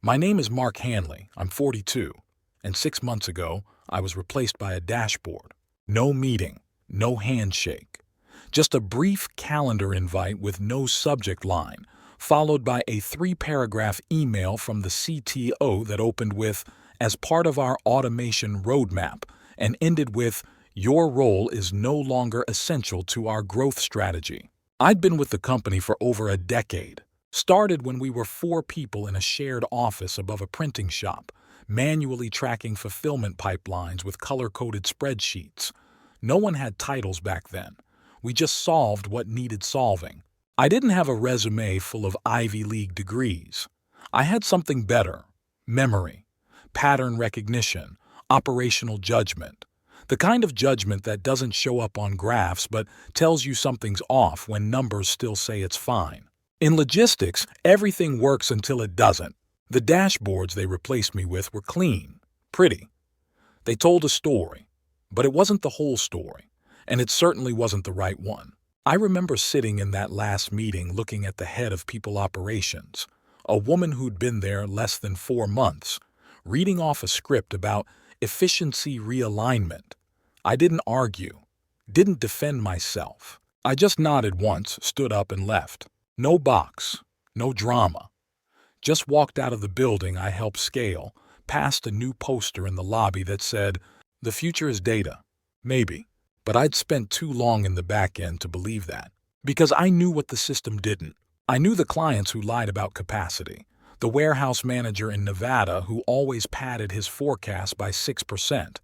My name is Mark Hanley. I'm 42, and 6 months ago, I was replaced by a dashboard. No meeting, no handshake. Just a brief calendar invite with no subject line, followed by a 3-paragraph email from the CTO that opened with, "As part of our automation roadmap," and ended with, "Your role is no longer essential to our growth strategy." I'd been with the company for over a decade. Started when we were 4 people in a shared office above a printing shop, manually tracking fulfillment pipelines with color-coded spreadsheets. No one had titles back then. We just solved what needed solving. I didn't have a resume full of Ivy League degrees. I had something better: memory, pattern recognition, operational judgment. The kind of judgment that doesn't show up on graphs but tells you something's off when numbers still say it's fine. In logistics, everything works until it doesn't. The dashboards they replaced me with were clean, pretty. They told a story, but it wasn't the whole story, and it certainly wasn't the right one. I remember sitting in that last meeting looking at the head of people operations, a woman who'd been there less than 4 months, reading off a script about efficiency realignment. I didn't argue, didn't defend myself. I just nodded once, stood up, and left. No box, no drama. Just walked out of the building I helped scale, past a new poster in the lobby that said, "The future is data." Maybe, but I'd spent too long in the back end to believe that. Because I knew what the system didn't. I knew the clients who lied about capacity, the warehouse manager in Nevada who always padded his forecast by 6%,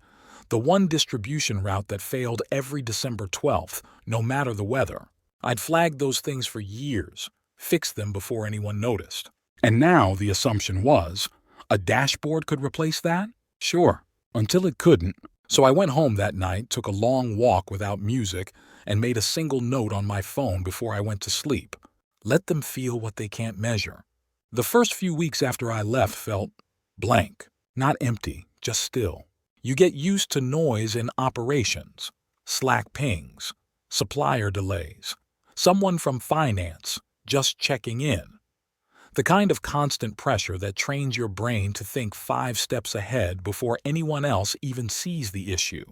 the one distribution route that failed every December 12th, no matter the weather. I'd flagged those things for years, fixed them before anyone noticed. And now the assumption was, a dashboard could replace that? Sure, until it couldn't. So I went home that night, took a long walk without music, and made a single note on my phone before I went to sleep. Let them feel what they can't measure. The first few weeks after I left felt blank, not empty, just still. You get used to noise in operations, Slack pings, supplier delays, someone from finance just checking in. The kind of constant pressure that trains your brain to think 5 steps ahead before anyone else even sees the issue.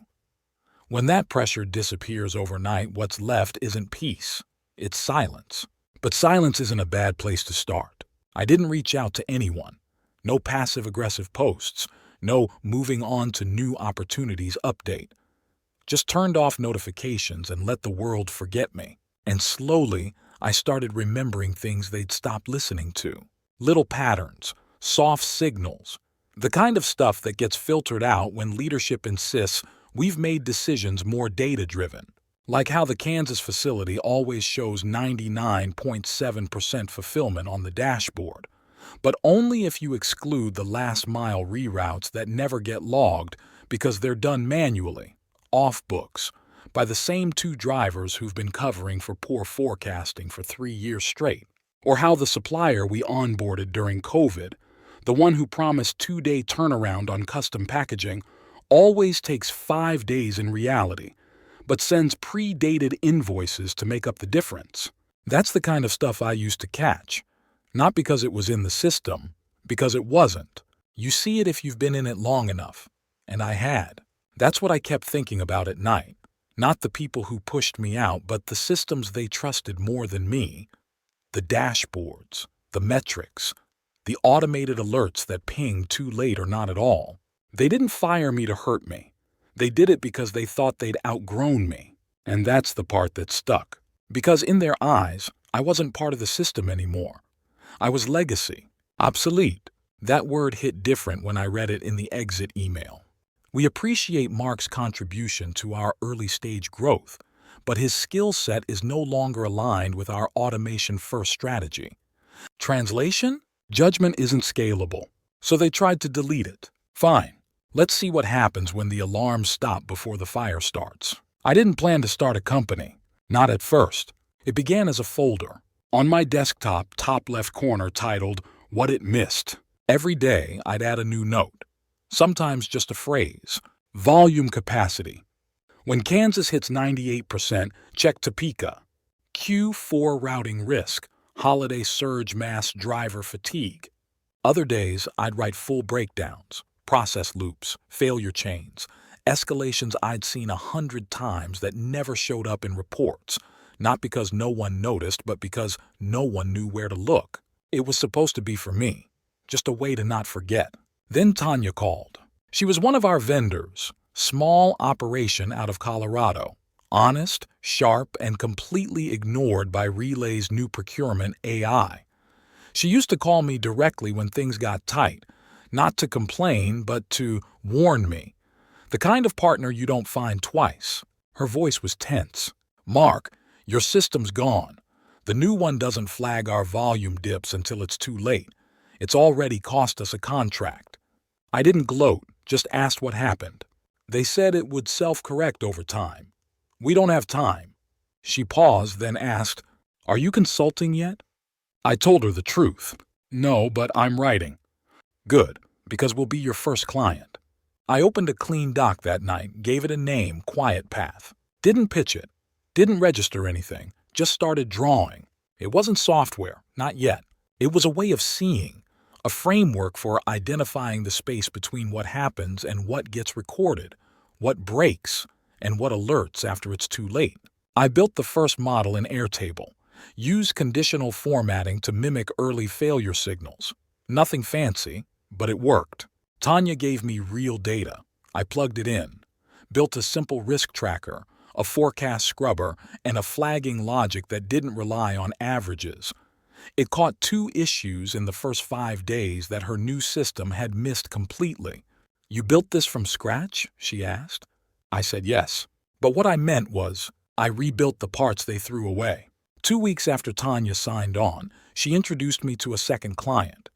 When that pressure disappears overnight, what's left isn't peace, it's silence. But silence isn't a bad place to start. I didn't reach out to anyone. No passive-aggressive posts, no moving on to new opportunities update. Just turned off notifications and let the world forget me. And slowly, I started remembering things they'd stopped listening to. Little patterns, soft signals, the kind of stuff that gets filtered out when leadership insists we've made decisions more data-driven. Like how the Kansas facility always shows 99.7% fulfillment on the dashboard, but only if you exclude the last-mile reroutes that never get logged because they're done manually, off books, by the same 2 drivers who've been covering for poor forecasting for 3 years straight. Or how the supplier we onboarded during COVID, the one who promised 2-day turnaround on custom packaging, always takes 5 days in reality, but sends pre-dated invoices to make up the difference. That's the kind of stuff I used to catch. Not because it was in the system, because it wasn't. You see it if you've been in it long enough. And I had. That's what I kept thinking about at night. Not the people who pushed me out, but the systems they trusted more than me. The dashboards, the metrics, the automated alerts that ping too late or not at all. They didn't fire me to hurt me. They did it because they thought they'd outgrown me. And that's the part that stuck. Because in their eyes, I wasn't part of the system anymore. I was legacy, obsolete. That word hit different when I read it in the exit email. We appreciate Mark's contribution to our early-stage growth, but his skill set is no longer aligned with our automation-first strategy. Translation? Judgment isn't scalable, so they tried to delete it. Fine. Let's see what happens when the alarms stop before the fire starts. I didn't plan to start a company. Not at first. It began as a folder. On my desktop, top left corner, titled, "What It Missed." Every day, I'd add a new note. Sometimes just a phrase. Volume capacity. When Kansas hits 98%, check Topeka. Q4 routing risk. Holiday surge mass driver fatigue. Other days, I'd write full breakdowns, process loops, failure chains, escalations I'd seen 100 times that never showed up in reports, not because no one noticed, but because no one knew where to look. It was supposed to be for me, just a way to not forget. Then Tanya called. She was one of our vendors, small operation out of Colorado, honest, sharp, and completely ignored by Relay's new procurement AI. She used to call me directly when things got tight, not to complain, but to warn me. The kind of partner you don't find twice. Her voice was tense. "Mark, your system's gone. The new one doesn't flag our volume dips until it's too late. It's already cost us a contract." I didn't gloat, just asked what happened. They said it would self-correct over time. "We don't have time." She paused, then asked, "Are you consulting yet?" I told her the truth. "No, but I'm writing." "Good, because we'll be your first client." I opened a clean doc that night, gave it a name, Quiet Path. Didn't pitch it, didn't register anything, just started drawing. It wasn't software, not yet. It was a way of seeing, a framework for identifying the space between what happens and what gets recorded, what breaks, and what alerts after it's too late. I built the first model in Airtable, used conditional formatting to mimic early failure signals. Nothing fancy, but it worked. Tanya gave me real data. I plugged it in, built a simple risk tracker, a forecast scrubber, and a flagging logic that didn't rely on averages. It caught 2 issues in the first 5 days that her new system had missed completely. "You built this from scratch?" she asked. I said yes. But what I meant was, I rebuilt the parts they threw away. 2 weeks after Tanya signed on, she introduced me to a second client,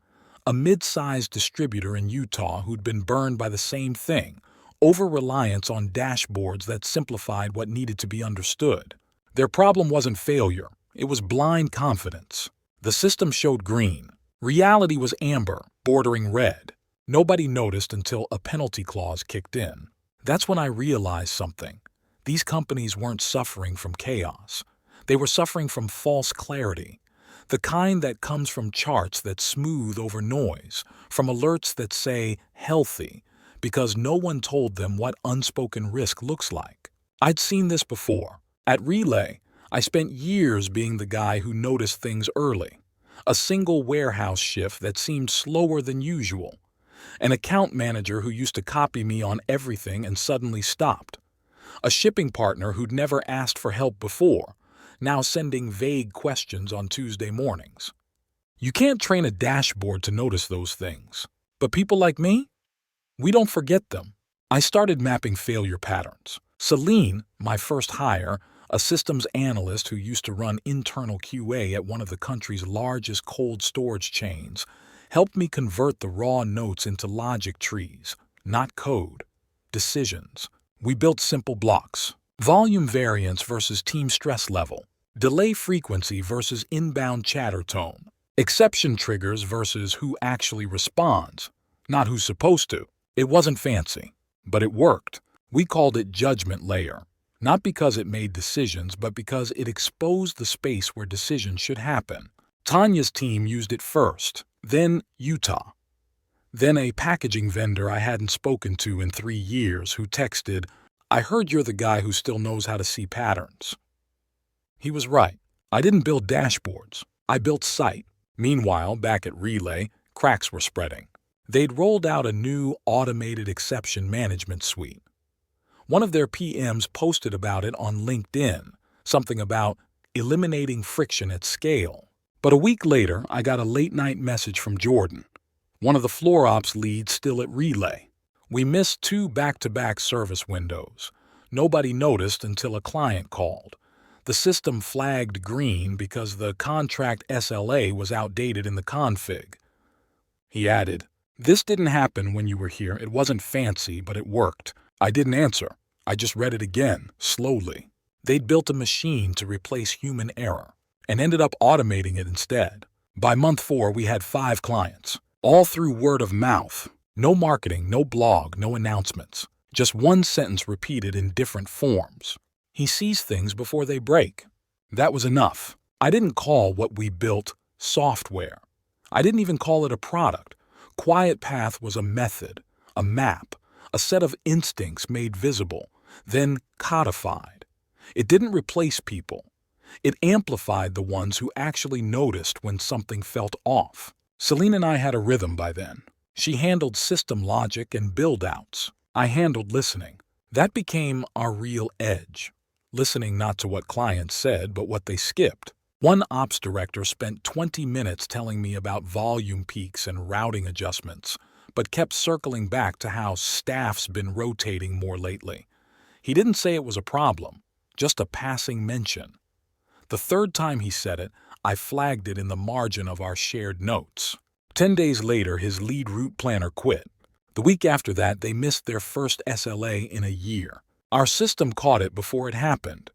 a mid-sized distributor in Utah who'd been burned by the same thing, over-reliance on dashboards that simplified what needed to be understood. Their problem wasn't failure, it was blind confidence. The system showed green. Reality was amber, bordering red. Nobody noticed until a penalty clause kicked in. That's when I realized something. These companies weren't suffering from chaos. They were suffering from false clarity, the kind that comes from charts that smooth over noise, from alerts that say healthy, because no one told them what unspoken risk looks like. I'd seen this before. At Relay, I spent years being the guy who noticed things early. A single warehouse shift that seemed slower than usual. An account manager who used to copy me on everything and suddenly stopped. A shipping partner who'd never asked for help before, now sending vague questions on Tuesday mornings. You can't train a dashboard to notice those things. But people like me? We don't forget them. I started mapping failure patterns. Celine, my first hire, a systems analyst who used to run internal QA at one of the country's largest cold storage chains, helped me convert the raw notes into logic trees, not code, decisions. We built simple blocks. Volume variance versus team stress level. Delay frequency versus inbound chatter tone. Exception triggers versus who actually responds, not who's supposed to. It wasn't fancy, but it worked. We called it judgment layer, not because it made decisions, but because it exposed the space where decisions should happen. Tanya's team used it first, then Utah. Then a packaging vendor I hadn't spoken to in 3 years who texted, "I heard you're the guy who still knows how to see patterns." He was right. I didn't build dashboards. I built sight. Meanwhile, back at Relay, cracks were spreading. They'd rolled out a new automated exception management suite. One of their PMs posted about it on LinkedIn, something about eliminating friction at scale. But a week later, I got a late-night message from Jordan, one of the floor ops leads still at Relay. We missed 2 back-to-back service windows. Nobody noticed until a client called. The system flagged green because the contract SLA was outdated in the config. He added, "This didn't happen when you were here. It wasn't fancy, but it worked." I didn't answer. I just read it again, slowly. They'd built a machine to replace human error and ended up automating it instead. By month 4, we had 5 clients, all through word of mouth. No marketing, no blog, no announcements. Just one sentence repeated in different forms. He sees things before they break. That was enough. I didn't call what we built software. I didn't even call it a product. Quiet Path was a method, a map, a set of instincts made visible, then codified. It didn't replace people. It amplified the ones who actually noticed when something felt off. Celine and I had a rhythm by then. She handled system logic and build-outs. I handled listening. That became our real edge. Listening not to what clients said, but what they skipped. One ops director spent 20 minutes telling me about volume peaks and routing adjustments, but kept circling back to how staff's been rotating more lately. He didn't say it was a problem, just a passing mention. The third time he said it, I flagged it in the margin of our shared notes. 10 days later, his lead route planner quit. The week after that, they missed their first SLA in a year. Our system caught it before it happened,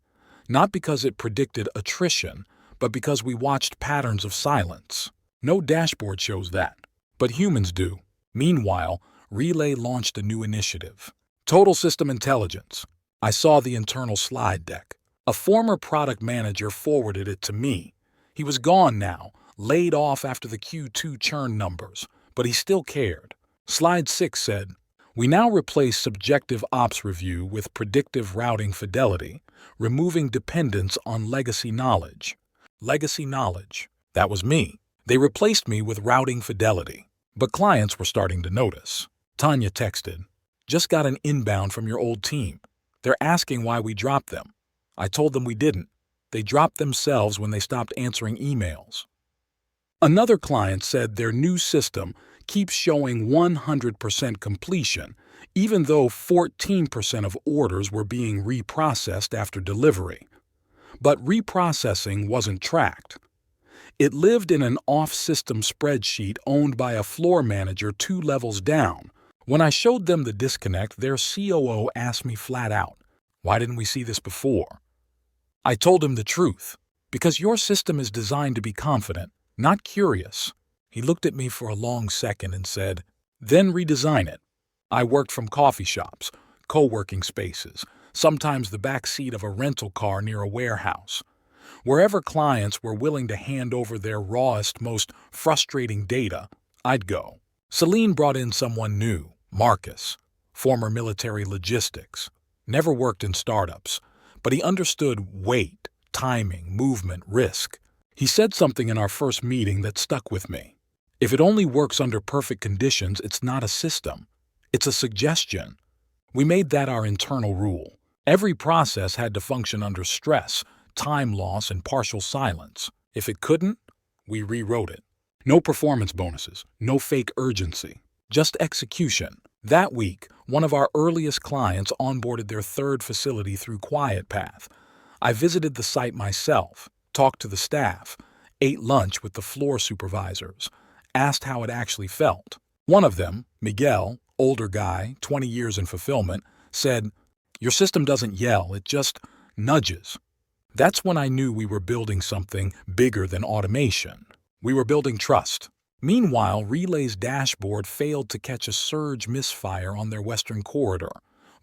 not because it predicted attrition, but because we watched patterns of silence. No dashboard shows that, but humans do. Meanwhile, Relay launched a new initiative. Total System Intelligence. I saw the internal slide deck. A former product manager forwarded it to me. He was gone now, laid off after the Q2 churn numbers, but he still cared. Slide 6 said, "We now replace subjective ops review with predictive routing fidelity, removing dependence on legacy knowledge." Legacy knowledge. That was me. They replaced me with routing fidelity. But clients were starting to notice. Tanya texted, "Just got an inbound from your old team. They're asking why we dropped them." I told them we didn't. They dropped themselves when they stopped answering emails. Another client said their new system keeps showing 100% completion, even though 14% of orders were being reprocessed after delivery. But reprocessing wasn't tracked. It lived in an off-system spreadsheet owned by a floor manager 2 levels down. When I showed them the disconnect, their COO asked me flat out, "Why didn't we see this before?" I told him the truth. "Because your system is designed to be confident, not curious." He looked at me for a long second and said, "Then redesign it." I worked from coffee shops, co-working spaces, sometimes the back seat of a rental car near a warehouse. Wherever clients were willing to hand over their rawest, most frustrating data, I'd go. Celine brought in someone new, Marcus, former military logistics. Never worked in startups, but he understood weight, timing, movement, risk. He said something in our first meeting that stuck with me. If it only works under perfect conditions, it's not a system. It's a suggestion. We made that our internal rule. Every process had to function under stress, time loss, and partial silence. If it couldn't, we rewrote it. No performance bonuses, no fake urgency, just execution. That week, one of our earliest clients onboarded their third facility through Quiet Path. I visited the site myself, talked to the staff, ate lunch with the floor supervisors, asked how it actually felt. One of them, Miguel, older guy, 20 years in fulfillment, said, "Your system doesn't yell, it just nudges." That's when I knew we were building something bigger than automation. We were building trust. Meanwhile, Relay's dashboard failed to catch a surge misfire on their western corridor.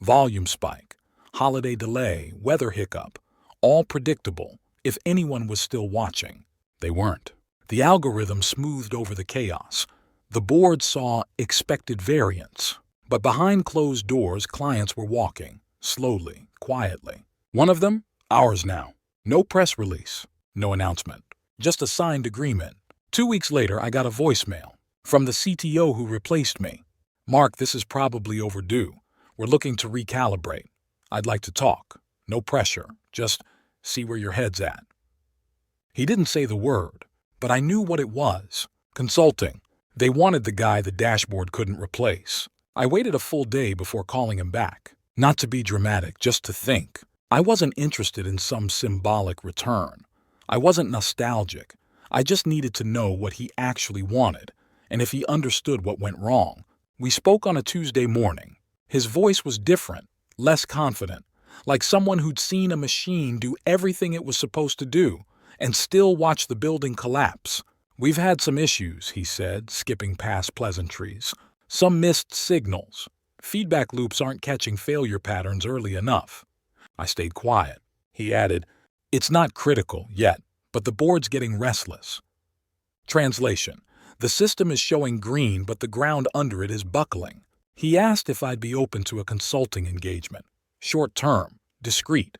Volume spike, holiday delay, weather hiccup, all predictable if anyone was still watching. They weren't. The algorithm smoothed over the chaos. The board saw expected variance. But behind closed doors, clients were walking, slowly, quietly. One of them, ours now. No press release, no announcement, just a signed agreement. 2 weeks later, I got a voicemail from the CTO who replaced me. "Mark, this is probably overdue. We're looking to recalibrate. I'd like to talk. No pressure, just see where your head's at." He didn't say the word, but I knew what it was. Consulting. They wanted the guy the dashboard couldn't replace. I waited a full day before calling him back. Not to be dramatic, just to think. I wasn't interested in some symbolic return. I wasn't nostalgic. I just needed to know what he actually wanted, and if he understood what went wrong. We spoke on a Tuesday morning. His voice was different, less confident, like someone who'd seen a machine do everything it was supposed to do, and still watch the building collapse. "We've had some issues," he said, skipping past pleasantries. "Some missed signals. Feedback loops aren't catching failure patterns early enough." I stayed quiet. He added, "It's not critical yet, but the board's getting restless." Translation. The system is showing green, but the ground under it is buckling. He asked if I'd be open to a consulting engagement. Short term, discreet.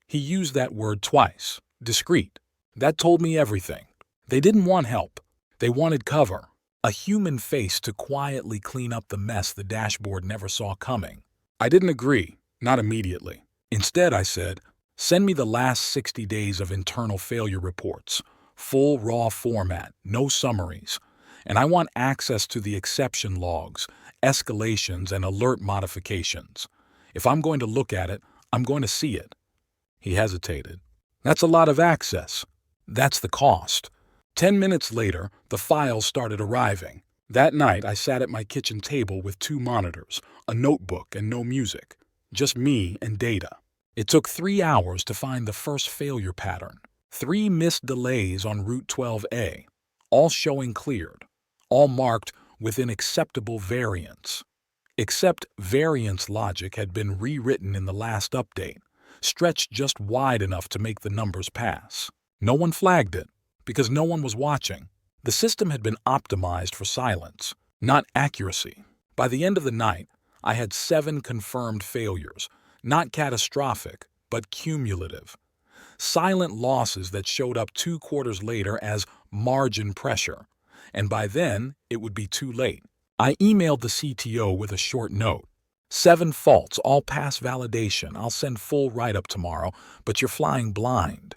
He used that word twice. Discreet. That told me everything. They didn't want help. They wanted cover. A human face to quietly clean up the mess the dashboard never saw coming. I didn't agree. Not immediately. Instead, I said, send me the last 60 days of internal failure reports. Full raw format, no summaries. And I want access to the exception logs, escalations, and alert modifications. If I'm going to look at it, I'm going to see it. He hesitated. That's a lot of access. That's the cost. 10 minutes later, the files started arriving. That night, I sat at my kitchen table with 2 monitors, a notebook, and no music. Just me and data. It took 3 hours to find the first failure pattern. 3 missed delays on Route 12A, all showing cleared, all marked with an acceptable variance. Except variance logic had been rewritten in the last update, stretched just wide enough to make the numbers pass. No one flagged it, because no one was watching. The system had been optimized for silence, not accuracy. By the end of the night, I had 7 confirmed failures, not catastrophic, but cumulative. Silent losses that showed up 2 quarters later as margin pressure, and by then it would be too late. I emailed the CTO with a short note. 7 faults, all pass validation. I'll send full write-up tomorrow, but you're flying blind.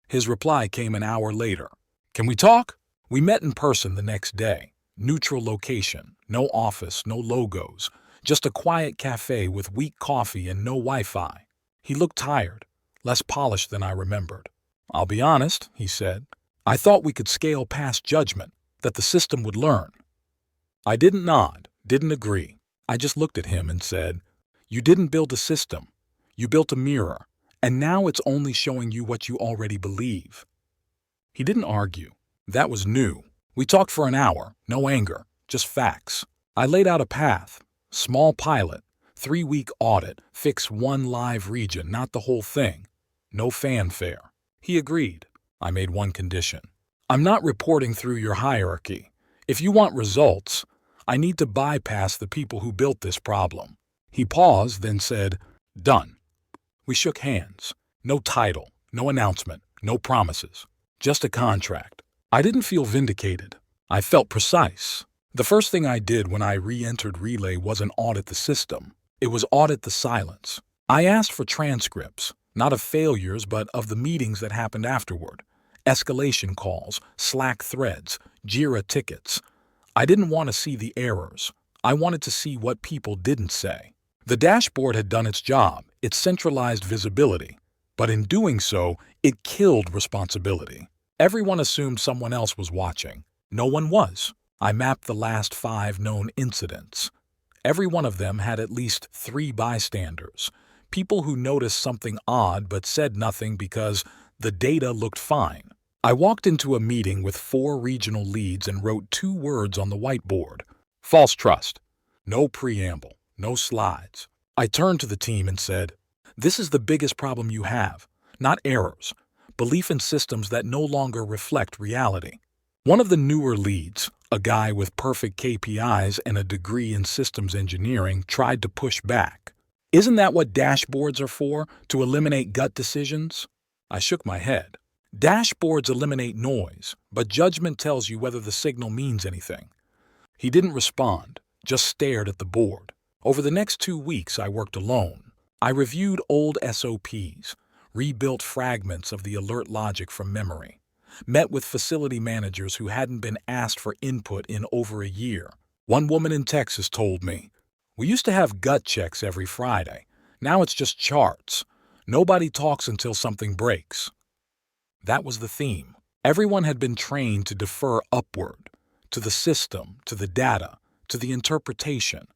His reply came an hour later. Can we talk? We met in person the next day. Neutral location, no office, no logos, just a quiet cafe with weak coffee and no Wi-Fi. He looked tired, less polished than I remembered. I'll be honest, he said. I thought we could scale past judgment, that the system would learn. I didn't nod, didn't agree. I just looked at him and said, you didn't build a system. You built a mirror, and now it's only showing you what you already believe. He didn't argue. That was new. We talked for an hour, no anger, just facts. I laid out a path, small pilot, 3-week audit, fix 1 live region, not the whole thing. No fanfare. He agreed. I made 1 condition. I'm not reporting through your hierarchy. If you want results, I need to bypass the people who built this problem. He paused, then said, done. We shook hands. No title, no announcement, no promises. Just a contract. I didn't feel vindicated. I felt precise. The first thing I did when I re-entered Relay wasn't audit the system. It was audit the silence. I asked for transcripts, not of failures, but of the meetings that happened afterward. Escalation calls, Slack threads, Jira tickets. I didn't want to see the errors. I wanted to see what people didn't say. The dashboard had done its job. It centralized visibility. But in doing so, it killed responsibility. Everyone assumed someone else was watching. No one was. I mapped the last 5 known incidents. Every one of them had at least 3 bystanders. People who noticed something odd but said nothing because the data looked fine. I walked into a meeting with 4 regional leads and wrote 2 words on the whiteboard. False trust. No preamble. No slides. I turned to the team and said, this is the biggest problem you have. Not errors. Belief in systems that no longer reflect reality. One of the newer leads, a guy with perfect KPIs and a degree in systems engineering, tried to push back. Isn't that what dashboards are for, to eliminate gut decisions? I shook my head. Dashboards eliminate noise, but judgment tells you whether the signal means anything. He didn't respond, just stared at the board. Over the next 2 weeks, I worked alone. I reviewed old SOPs, rebuilt fragments of the alert logic from memory, met with facility managers who hadn't been asked for input in over a year. One woman in Texas told me, we used to have gut checks every Friday. Now it's just charts. Nobody talks until something breaks. That was the theme. Everyone had been trained to defer upward, to the system, to the data, to the interpretation.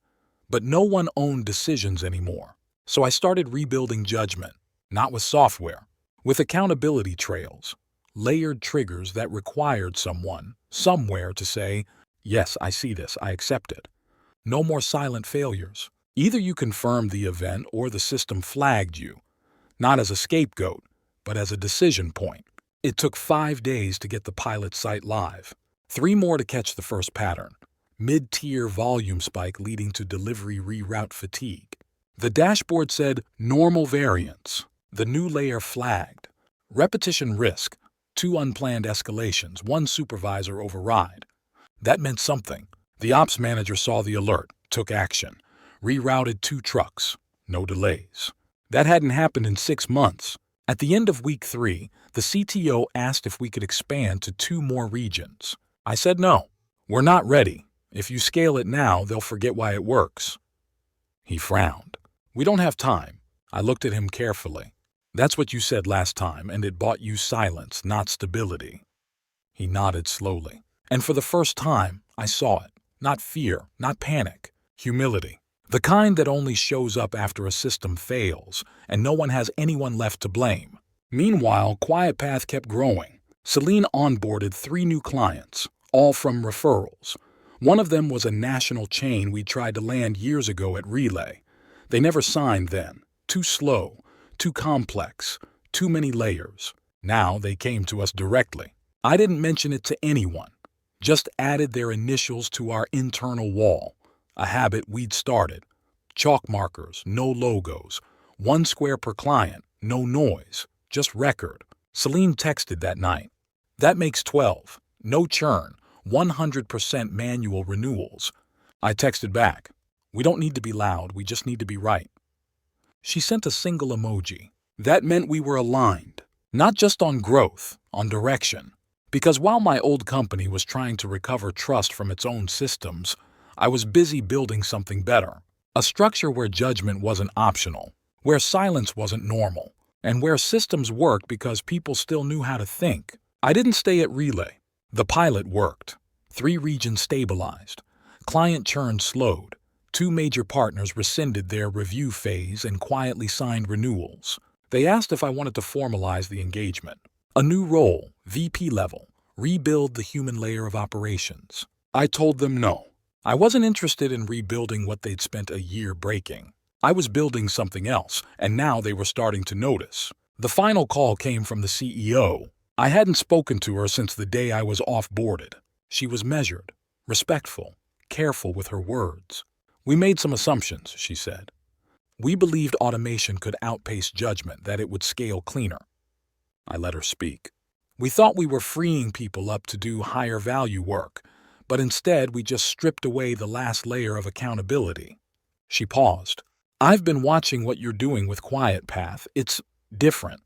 But no one owned decisions anymore. So I started rebuilding judgment, not with software, with accountability trails, layered triggers that required someone, somewhere to say, yes, I see this, I accept it. No more silent failures. Either you confirmed the event or the system flagged you, not as a scapegoat, but as a decision point. It took 5 days to get the pilot site live. 3 more to catch the first pattern. Mid-tier volume spike leading to delivery reroute fatigue. The dashboard said normal variance. The new layer flagged. Repetition risk. 2 unplanned escalations, 1 supervisor override. That meant something. The ops manager saw the alert, took action. Rerouted 2 trucks. No delays. That hadn't happened in 6 months. At the end of week 3, the CTO asked if we could expand to 2 more regions. I said no. We're not ready. If you scale it now, they'll forget why it works. He frowned. We don't have time. I looked at him carefully. That's what you said last time, and it bought you silence, not stability. He nodded slowly. And for the first time, I saw it. Not fear, not panic. Humility. The kind that only shows up after a system fails, and no one has anyone left to blame. Meanwhile, QuietPath kept growing. Celine onboarded 3 new clients, all from referrals. One of them was a national chain we tried to land years ago at Relay. They never signed then. Too slow, too complex, too many layers. Now they came to us directly. I didn't mention it to anyone. Just added their initials to our internal wall. A habit we'd started. Chalk markers, no logos. 1 square per client, no noise, just record. Celine texted that night. That makes 12. No churn. 100% manual renewals. I texted back. We don't need to be loud, we just need to be right. She sent a single emoji. That meant we were aligned. Not just on growth, on direction. Because while my old company was trying to recover trust from its own systems, I was busy building something better. A structure where judgment wasn't optional, where silence wasn't normal, and where systems worked because people still knew how to think. I didn't stay at Relay. The pilot worked. 3 regions stabilized. Client churn slowed. 2 major partners rescinded their review phase and quietly signed renewals. They asked if I wanted to formalize the engagement. A new role, VP level, rebuild the human layer of operations. I told them no. I wasn't interested in rebuilding what they'd spent a year breaking. I was building something else, and now they were starting to notice. The final call came from the CEO. I hadn't spoken to her since the day I was off-boarded. She was measured, respectful, careful with her words. We made some assumptions, she said. We believed automation could outpace judgment, that it would scale cleaner. I let her speak. We thought we were freeing people up to do higher value work, but instead we just stripped away the last layer of accountability. She paused. I've been watching what you're doing with QuietPath. It's different.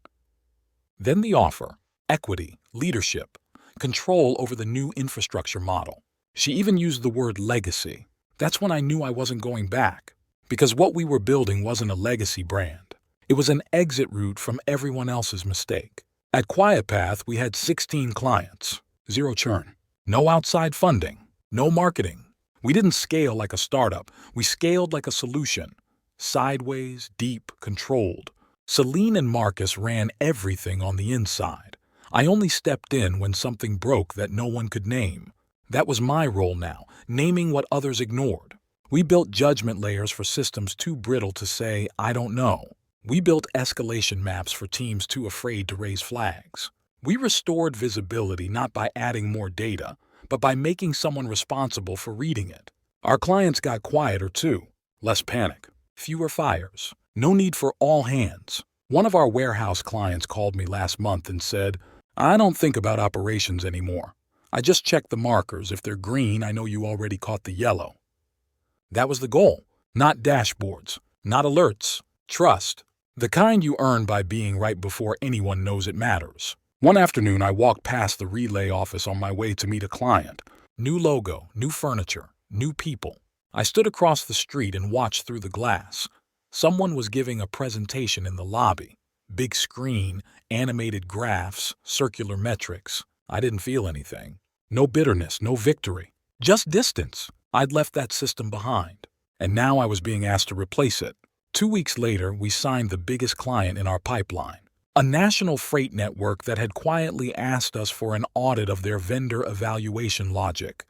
Then the offer. Equity, leadership, control over the new infrastructure model. She even used the word legacy. That's when I knew I wasn't going back. Because what we were building wasn't a legacy brand. It was an exit route from everyone else's mistake. At QuietPath, we had 16 clients. 0 churn. No outside funding. No marketing. We didn't scale like a startup. We scaled like a solution. Sideways, deep, controlled. Celine and Marcus ran everything on the inside. I only stepped in when something broke that no one could name. That was my role now, naming what others ignored. We built judgment layers for systems too brittle to say, I don't know. We built escalation maps for teams too afraid to raise flags. We restored visibility not by adding more data, but by making someone responsible for reading it. Our clients got quieter too. Less panic. Fewer fires. No need for all hands. One of our warehouse clients called me last month and said, I don't think about operations anymore. I just check the markers. If they're green, I know you already caught the yellow. That was the goal. Not dashboards. Not alerts. Trust. The kind you earn by being right before anyone knows it matters. One afternoon, I walked past the Relay office on my way to meet a client. New logo, new furniture, new people. I stood across the street and watched through the glass. Someone was giving a presentation in the lobby. Big screen, animated graphs, circular metrics. I didn't feel anything. No bitterness, no victory. Just distance. I'd left that system behind. And now I was being asked to replace it. 2 weeks later, we signed the biggest client in our pipeline. A national freight network that had quietly asked us for an audit of their vendor evaluation logic.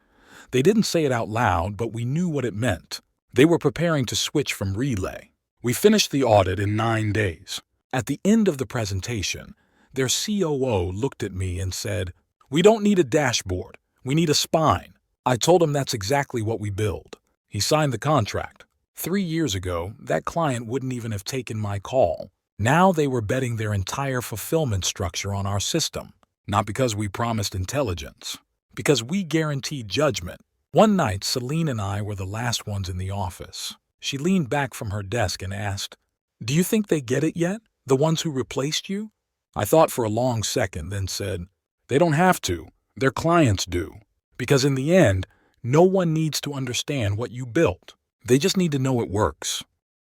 They didn't say it out loud, but we knew what it meant. They were preparing to switch from Relay. We finished the audit in 9 days. At the end of the presentation, their COO looked at me and said, We don't need a dashboard. We need a spine. I told him that's exactly what we build. He signed the contract. 3 years ago, that client wouldn't even have taken my call. Now they were betting their entire fulfillment structure on our system. Not because we promised intelligence, because we guaranteed judgment. One night, Celine and I were the last ones in the office. She leaned back from her desk and asked, "Do you think they get it yet? The ones who replaced you?" I thought for a long second, then said, "They don't have to. Their clients do. Because in the end, no one needs to understand what you built. They just need to know it works."